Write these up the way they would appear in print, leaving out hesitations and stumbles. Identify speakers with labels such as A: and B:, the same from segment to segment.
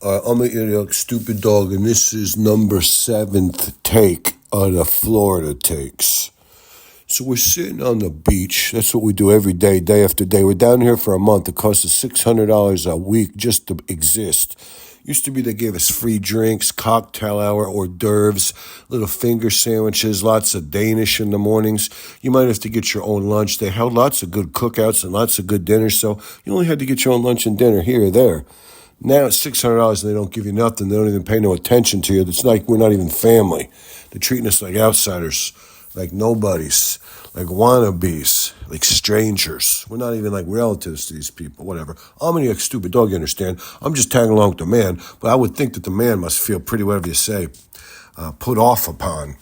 A: I'm a stupid dog, and this is number 7th take of the Florida takes. So we're sitting on the beach. That's what we do every day, day after day. We're down here for a month. It costs us $600 a week just to exist. Used to be they gave us free drinks, cocktail hour, hors d'oeuvres, little finger sandwiches, lots of Danish in the mornings. You might have to get your own lunch. They held lots of good cookouts and lots of good dinners, so you only had to get your own lunch and dinner here or there. Now it's $600 and they don't give you nothing. They don't even pay no attention to you. It's like we're not even family. They're treating us like outsiders, like nobodies, like wannabes, like strangers. We're not even like relatives to these people, whatever. I'm a stupid dog, you understand? I'm just tagging along with the man, but I would think that the man must feel pretty, whatever you say, put off upon.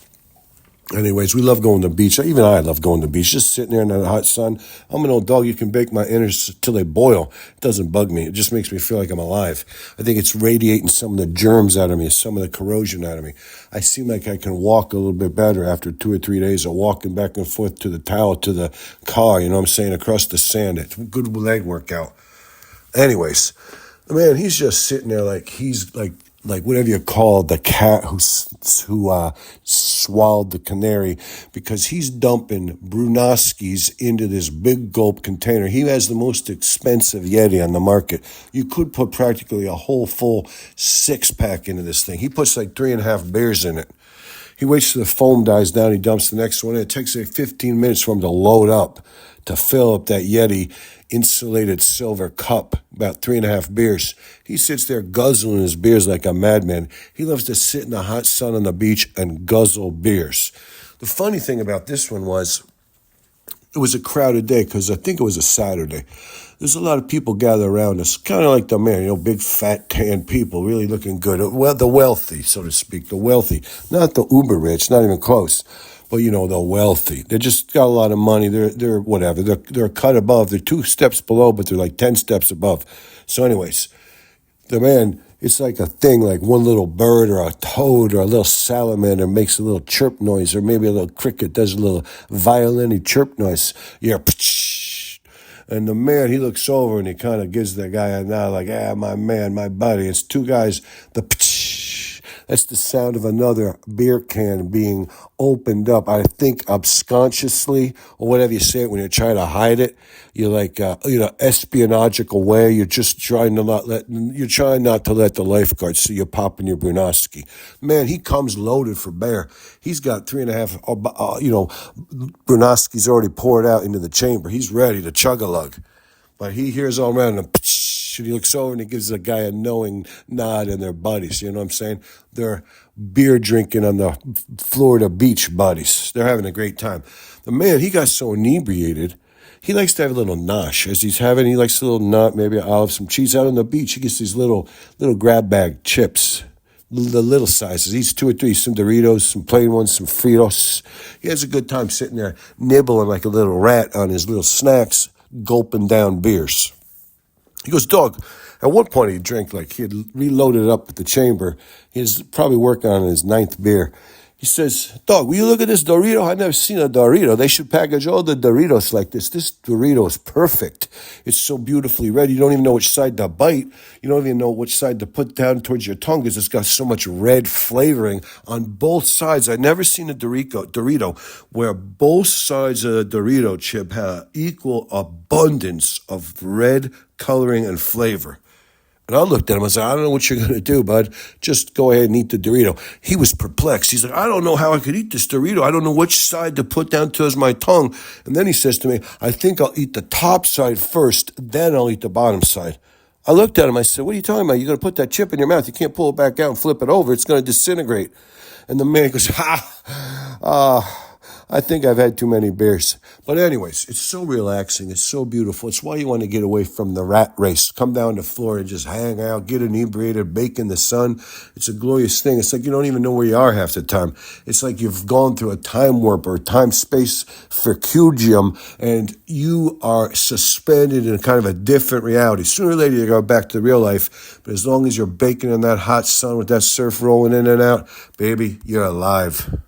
A: Anyways, we love going to the beach. Even I love going to the beach. Just sitting there in the hot sun. I'm an old dog. You can bake my innards till they boil. It doesn't bug me. It just makes me feel like I'm alive. I think it's radiating some of the germs out of me, some of the corrosion out of me. I seem like I can walk a little bit better after 2 or 3 days of walking back and forth to the towel, to the car, you know what I'm saying, across the sand. It's a good leg workout. Anyways, man, he's just sitting there like he's like whatever you call the cat who swallowed the canary, because he's dumping Brunoskis into this big gulp container. He has the most expensive Yeti on the market. You could put practically a whole full 6-pack into this thing. He puts like 3.5 beers in it. He waits till the foam dies down. He dumps the next one in. It takes like 15 minutes for him to load up, to fill up that Yeti insulated silver cup, about 3.5 beers. He sits there guzzling his beers like a madman. He loves to sit in the hot sun on the beach and guzzle beers. The funny thing about this one was, it was a crowded day because I think it was a Saturday. There's a lot of people gathered around us, kind of like the man, big, fat, tan people, really looking good. Well, the wealthy, so to speak, the wealthy. Not the uber rich, not even close. But, the wealthy. They just got a lot of money. They're whatever. They're a cut above. They're 2 steps below, but they're like 10 steps above. So anyways, the man, it's like a thing, like one little bird or a toad or a little salamander makes a little chirp noise, or maybe a little cricket does a little violin-y chirp noise. Yeah, and the man, he looks over and he kind of gives the guy a nod like, my man, my buddy. It's 2 guys, that's the sound of another beer can being opened up. I think subconsciously, or whatever you say it when you're trying to hide it. You're like, espionagical way. You're just trying to not let the lifeguards see you popping your Brunoski. Man, he comes loaded for bear. He's got 3.5, Brunoski's already poured out into the chamber. He's ready to chug a lug. But he hears all around him, and he looks over and he gives the guy a knowing nod, and they're buddies. You know what I'm saying? They're beer drinking on the Florida beach buddies. They're having a great time. The man, he got so inebriated, he likes to have a little nosh. As he's having, he likes a little nut, maybe an olive, some cheese. Out on the beach, he gets these little grab bag chips, the little sizes. Eats 2 or 3, some Doritos, some plain ones, some Fritos. He has a good time sitting there nibbling like a little rat on his little snacks, gulping down beers. He goes, dog, at one point he drank, like he had reloaded up at the chamber. He was probably working on his 9th beer. He says, dog, will you look at this Dorito? I've never seen a Dorito. They should package all the Doritos like this. This Dorito is perfect. It's so beautifully red. You don't even know which side to bite. You don't even know which side to put down towards your tongue because it's got so much red flavoring on both sides. I've never seen a Dorito where both sides of the Dorito chip have equal abundance of red coloring and flavor. And I looked at him and said, I don't know what you're going to do, bud. Just go ahead and eat the Dorito. He was perplexed. He's like, I don't know how I could eat this Dorito. I don't know which side to put down towards my tongue. And then he says to me, I think I'll eat the top side first, then I'll eat the bottom side. I looked at him. I said, what are you talking about? You're going to put that chip in your mouth. You can't pull it back out and flip it over. It's going to disintegrate. And the man goes, I think I've had too many beers. But anyways, it's so relaxing. It's so beautiful. It's why you want to get away from the rat race. Come down to Florida, just hang out, get inebriated, bake in the sun. It's a glorious thing. It's like you don't even know where you are half the time. It's like you've gone through a time warp or time-space vacuum, and you are suspended in kind of a different reality. Sooner or later, you go back to real life. But as long as you're baking in that hot sun with that surf rolling in and out, baby, you're alive.